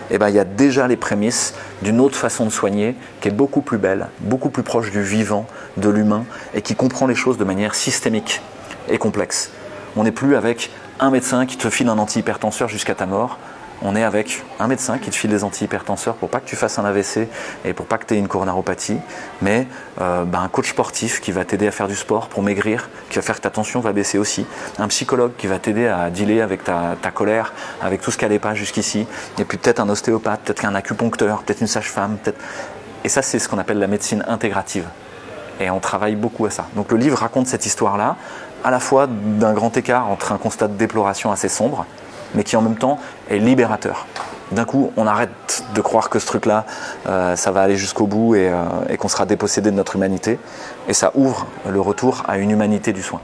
[SPEAKER 1] il y a déjà les prémices d'une autre façon de soigner qui est beaucoup plus belle, beaucoup plus proche du vivant, de l'humain, et qui comprend les choses de manière systémique et complexe. On n'est plus avec un médecin qui te file un antihypertenseur jusqu'à ta mort. On est avec un médecin qui te file des antihypertenseurs pour pas que tu fasses un AVC et pour pas que tu aies une coronaropathie, mais un coach sportif qui va t'aider à faire du sport pour maigrir, qui va faire que ta tension va baisser aussi, un psychologue qui va t'aider à dealer avec ta colère, avec tout ce qui n'allait pas jusqu'ici, et puis peut-être un ostéopathe, peut-être qu'un acupuncteur, peut-être une sage-femme, et ça c'est ce qu'on appelle la médecine intégrative. Et on travaille beaucoup à ça. Donc le livre raconte cette histoire-là, à la fois d'un grand écart entre un constat de déploration assez sombre, mais qui en même temps est libérateur. D'un coup, on arrête de croire que ce truc-là, ça va aller jusqu'au bout et qu'on sera dépossédé de notre humanité. Et ça ouvre le retour à une humanité du soin.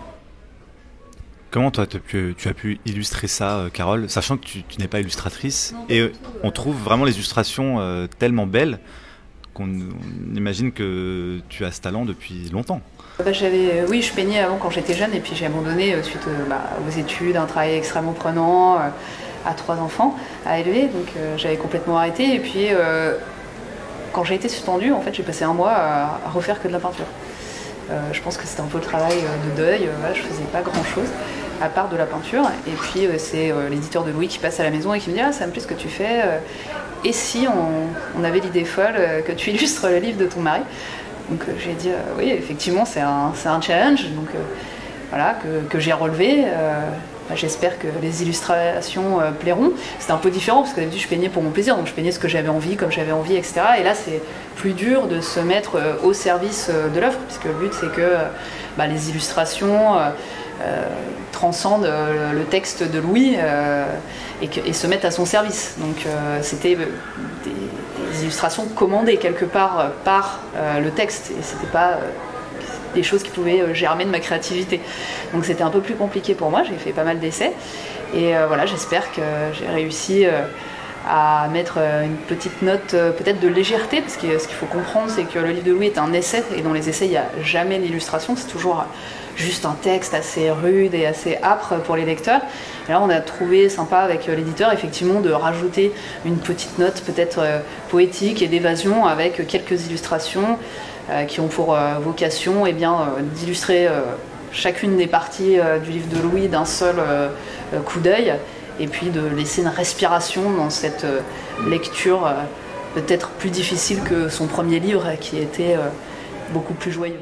[SPEAKER 3] Comment toi, tu as pu illustrer ça, Carole, sachant que tu n'es pas illustratrice, et on trouve vraiment les illustrations tellement belles qu'on imagine que tu as ce talent depuis longtemps.
[SPEAKER 4] Oui, je peignais avant quand j'étais jeune et puis j'ai abandonné suite aux études, un travail extrêmement prenant, à 3 enfants à élever, donc j'avais complètement arrêté. Et puis quand j'ai été suspendue, en fait, j'ai passé un mois à refaire que de la peinture. Je pense que c'était un peu le travail de deuil, je faisais pas grand chose à part de la peinture. Et puis c'est l'éditeur de Louis qui passe à la maison et qui me dit « Ah, ça me plaît ce que tu fais, et si on avait l'idée folle que tu illustres le livre de ton mari ?» Donc j'ai dit oui, effectivement, c'est un challenge, donc voilà, que j'ai relevé. J'espère que les illustrations plairont. C'était un peu différent parce que d'habitude je peignais pour mon plaisir, donc je peignais ce que j'avais envie, comme j'avais envie, etc. Et là c'est plus dur de se mettre au service de l'œuvre, puisque le but c'est que les illustrations transcendent le texte de Louis et se mettent à son service. Donc c'était des illustrations commandées quelque part par le texte, et c'était pas des choses qui pouvaient germer de ma créativité. Donc c'était un peu plus compliqué pour moi, j'ai fait pas mal d'essais, et voilà, j'espère que j'ai réussi à mettre une petite note peut-être de légèreté, parce que ce qu'il faut comprendre, c'est que le livre de Louis est un essai, et dans les essais il n'y a jamais d'illustration, c'est toujours juste un texte assez rude et assez âpre pour les lecteurs. Et là on a trouvé sympa avec l'éditeur effectivement de rajouter une petite note peut-être poétique et d'évasion avec quelques illustrations qui ont pour vocation d'illustrer chacune des parties du livre de Louis d'un seul coup d'œil, et puis de laisser une respiration dans cette lecture peut-être plus difficile que son premier livre qui était beaucoup plus joyeux.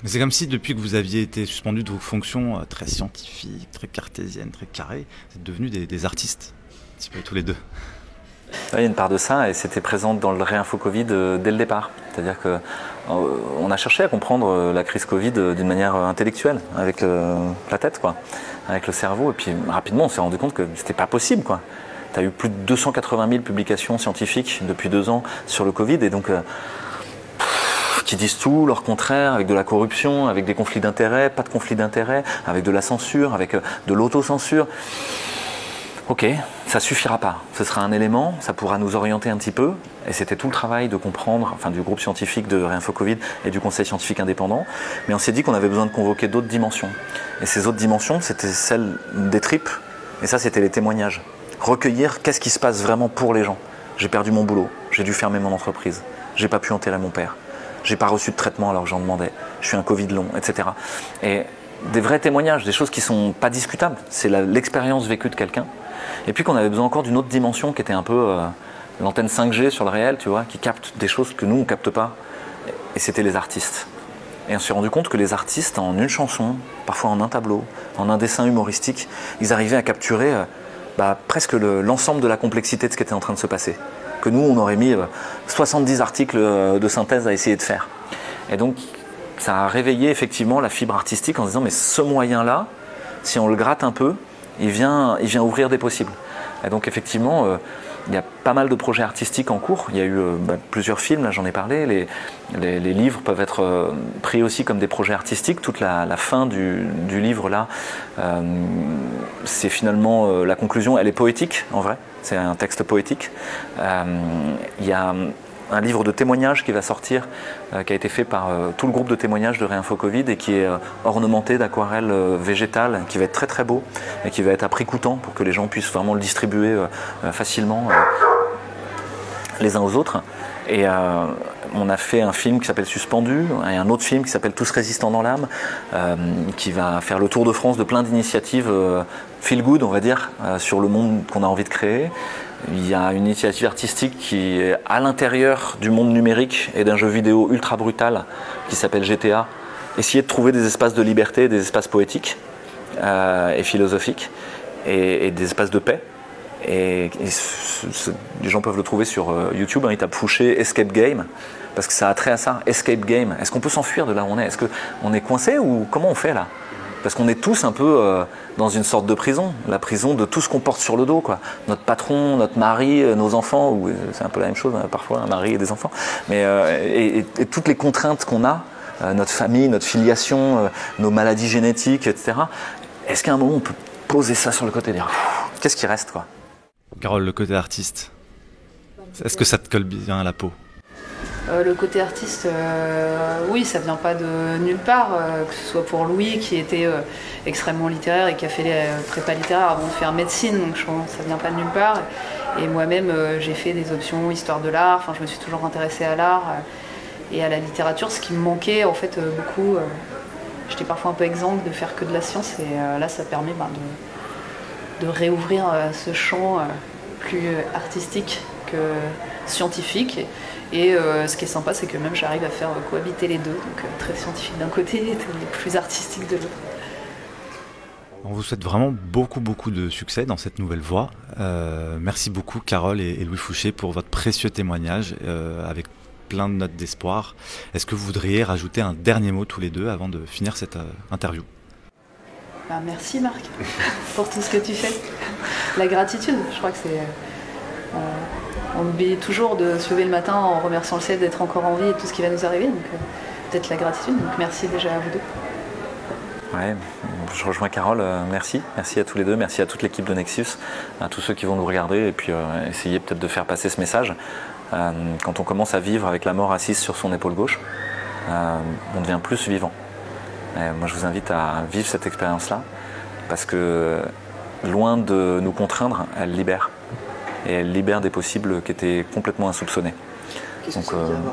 [SPEAKER 3] C'est comme si depuis que vous aviez été suspendu de vos fonctions très scientifiques, très cartésiennes, très carrées, vous êtes devenus des artistes, un petit peu tous les deux.
[SPEAKER 1] Il y a une part de ça, et c'était présent dans le Réinfo Covid dès le départ. C'est-à-dire qu'on a cherché à comprendre la crise Covid d'une manière intellectuelle, avec la tête, avec le cerveau, et puis rapidement on s'est rendu compte que c'était pas possible, Tu as eu plus de 280 000 publications scientifiques depuis 2 ans sur le Covid, et donc qui disent tout, leur contraire, avec de la corruption, avec des conflits d'intérêts, pas de conflits d'intérêts, avec de la censure, avec de l'autocensure. Ok, ça suffira pas. Ce sera un élément, ça pourra nous orienter un petit peu. Et c'était tout le travail de comprendre, enfin du groupe scientifique de Réinfo Covid et du conseil scientifique indépendant. Mais on s'est dit qu'on avait besoin de convoquer d'autres dimensions. Et ces autres dimensions, c'était celles des tripes. Et ça, c'était les témoignages. Recueillir qu'est-ce qui se passe vraiment pour les gens. J'ai perdu mon boulot, j'ai dû fermer mon entreprise, j'ai pas pu enterrer mon père, j'ai pas reçu de traitement alors que j'en demandais, je suis un Covid long, etc. Et des vrais témoignages, des choses qui sont pas discutables. C'est l'expérience vécue de quelqu'un. Et puis qu'on avait besoin encore d'une autre dimension qui était un peu l'antenne 5G sur le réel, tu vois, qui capte des choses que nous, on capte pas. Et c'était les artistes. Et on s'est rendu compte que les artistes, en une chanson, parfois en un tableau, en un dessin humoristique, ils arrivaient à capturer presque l'ensemble de la complexité de ce qui était en train de se passer. Que nous, on aurait mis 70 articles de synthèse à essayer de faire. Et donc, ça a réveillé effectivement la fibre artistique en se disant, mais ce moyen-là, si on le gratte un peu, il vient ouvrir des possibles. Et donc effectivement, il y a pas mal de projets artistiques en cours. Il y a eu plusieurs films, là j'en ai parlé. Les livres peuvent être pris aussi comme des projets artistiques. Toute la fin du livre là, c'est finalement la conclusion. Elle est poétique en vrai. C'est un texte poétique. Il y a un livre de témoignages qui va sortir, qui a été fait par tout le groupe de témoignages de Réinfo Covid et qui est ornementé d'aquarelles végétales, qui va être très très beau et qui va être à prix coûtant pour que les gens puissent vraiment le distribuer facilement les uns aux autres. Et on a fait un film qui s'appelle Suspendu et un autre film qui s'appelle Tous résistants dans l'âme, qui va faire le tour de France de plein d'initiatives feel good, on va dire, sur le monde qu'on a envie de créer. Il y a une initiative artistique qui est à l'intérieur du monde numérique et d'un jeu vidéo ultra brutal qui s'appelle GTA. Essayer de trouver des espaces de liberté, des espaces poétiques et philosophiques et des espaces de paix. Et les gens peuvent le trouver sur YouTube, hein, ils tapent Fouché Escape Game, parce que ça a trait à ça, Escape Game. Est-ce qu'on peut s'enfuir de là où on est? Est-ce qu'on est coincé ou comment on fait là? Parce qu'on est tous un peu dans une sorte de prison, la prison de tout ce qu'on porte sur le dos, quoi. Notre patron, notre mari, nos enfants, ou c'est un peu la même chose, hein, parfois, un mari et des enfants, mais, et toutes les contraintes qu'on a, notre famille, notre filiation, nos maladies génétiques, etc. Est-ce qu'à un moment on peut poser ça sur le côté et dire qu'est-ce qui reste, quoi?
[SPEAKER 3] Carole, le côté artiste, est-ce que ça te colle bien à la peau?
[SPEAKER 4] Le côté artiste, oui, ça vient pas de nulle part, que ce soit pour Louis qui était extrêmement littéraire et qui a fait les prépas littéraires avant de faire médecine, donc ça vient pas de nulle part. Et moi-même, j'ai fait des options histoire de l'art, enfin, je me suis toujours intéressée à l'art et à la littérature, ce qui me manquait en fait beaucoup. J'étais parfois un peu exsangue de faire que de la science et là, ça permet de réouvrir ce champ plus artistique que scientifique. Et ce qui est sympa, c'est que même j'arrive à faire cohabiter les deux, donc très scientifique d'un côté et plus artistique de l'autre.
[SPEAKER 3] On vous souhaite vraiment beaucoup de succès dans cette nouvelle voie. Merci beaucoup Carole et Louis Fouché pour votre précieux témoignage avec plein de notes d'espoir. Est-ce que vous voudriez rajouter un dernier mot tous les deux avant de finir cette interview?
[SPEAKER 4] Merci Marc pour tout ce que tu fais. La gratitude, je crois que c'est... on oublie toujours de se lever le matin en remerciant le ciel d'être encore en vie et tout ce qui va nous arriver, donc peut-être la gratitude, donc merci déjà à vous deux.
[SPEAKER 1] Ouais, je rejoins Carole, merci à tous les deux, merci à toute l'équipe de Nexus, à tous ceux qui vont nous regarder et puis essayer peut-être de faire passer ce message. Quand on commence à vivre avec la mort assise sur son épaule gauche, on devient plus vivant. Et moi je vous invite à vivre cette expérience-là parce que loin de nous contraindre, elle libère. Et elle libère des possibles qui étaient complètement insoupçonnés.
[SPEAKER 5] Qu'est-ce que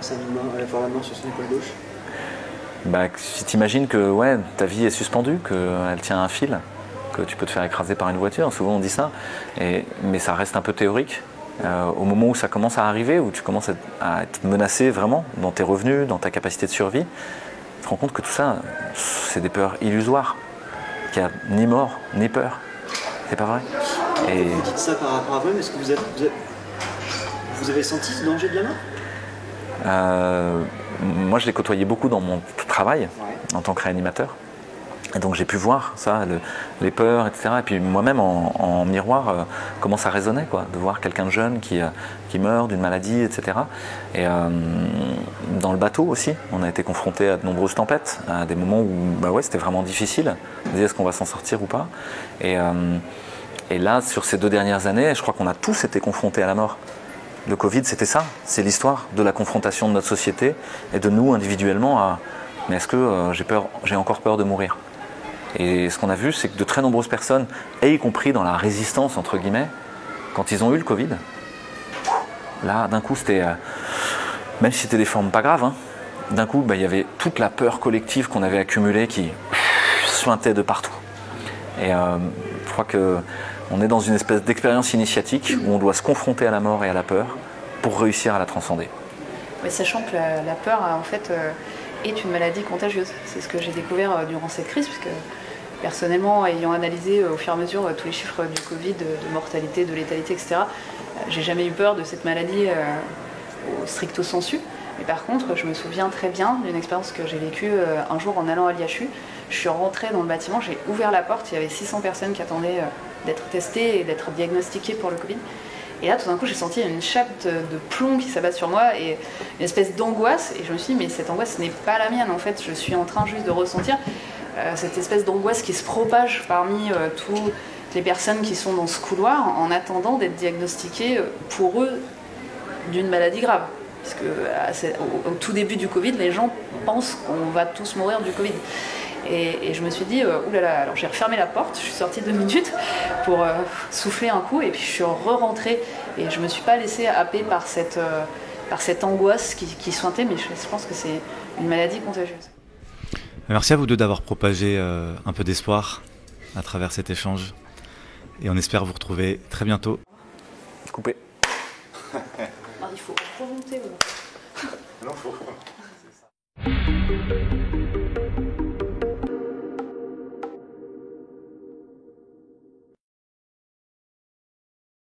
[SPEAKER 5] ça veut dire avoir la mort sur son épaule gauche?
[SPEAKER 1] Si tu imagines que ouais, ta vie est suspendue, qu'elle tient un fil, que tu peux te faire écraser par une voiture, souvent on dit ça, mais ça reste un peu théorique. Au moment où ça commence à arriver, où tu commences à être menacé vraiment dans tes revenus, dans ta capacité de survie, tu te rends compte que tout ça, c'est des peurs illusoires, qu'il n'y a ni mort, ni peur. C'est pas vrai.
[SPEAKER 5] Et vous dites ça par rapport à vous-même, est-ce que vous avez senti ce danger de la mort?
[SPEAKER 1] Moi, je l'ai côtoyé beaucoup dans mon travail en tant que réanimateur. Et donc j'ai pu voir ça, les peurs, etc. Et puis moi-même en miroir, comment ça résonnait, quoi, de voir quelqu'un de jeune qui meurt d'une maladie, etc. Et dans le bateau aussi, on a été confronté à de nombreuses tempêtes, à des moments où bah ouais, c'était vraiment difficile. On se disait, est-ce qu'on va s'en sortir ou pas. Et là, sur ces 2 dernières années, je crois qu'on a tous été confrontés à la mort. Le Covid, c'était ça, c'est l'histoire de la confrontation de notre société et de nous individuellement à « mais est-ce que j'ai encore peur de mourir ?» Et ce qu'on a vu, c'est que de très nombreuses personnes, et y compris dans la résistance, entre guillemets, quand ils ont eu le Covid, là, d'un coup, c'était, même si c'était des formes pas graves, hein, d'un coup, bah, il y avait toute la peur collective qu'on avait accumulée qui suintait de partout. Et je crois qu'on est dans une espèce d'expérience initiatique où on doit se confronter à la mort et à la peur pour réussir à la transcender.
[SPEAKER 4] Mais sachant que la peur, en fait, est une maladie contagieuse. C'est ce que j'ai découvert durant cette crise, puisque personnellement, ayant analysé au fur et à mesure tous les chiffres du Covid, de mortalité, de létalité, etc., j'ai jamais eu peur de cette maladie au stricto sensu. Mais par contre, je me souviens très bien d'une expérience que j'ai vécue un jour en allant à l'IHU. Je suis rentrée dans le bâtiment, j'ai ouvert la porte, il y avait 600 personnes qui attendaient d'être testées et d'être diagnostiquées pour le Covid. Et là, tout d'un coup, j'ai senti une chape de plomb qui s'abat sur moi et une espèce d'angoisse. Et je me suis dit, mais cette angoisse n'est pas la mienne. En fait, je suis en train juste de ressentir cette espèce d'angoisse qui se propage parmi toutes les personnes qui sont dans ce couloir en attendant d'être diagnostiquées pour eux d'une maladie grave. Parce que au tout début du Covid, les gens pensent qu'on va tous mourir du Covid. Et je me suis dit, oulala, alors j'ai refermé la porte, je suis sortie 2 minutes pour souffler un coup, et puis je suis re-rentrée. Et je ne me suis pas laissée happer par cette angoisse qui suintait, mais je pense que c'est une maladie contagieuse.
[SPEAKER 3] Merci à vous deux d'avoir propagé un peu d'espoir à travers cet échange. Et on espère vous retrouver très bientôt.
[SPEAKER 1] Coupé.
[SPEAKER 4] Alors, il faut remonter.
[SPEAKER 3] Non, faut...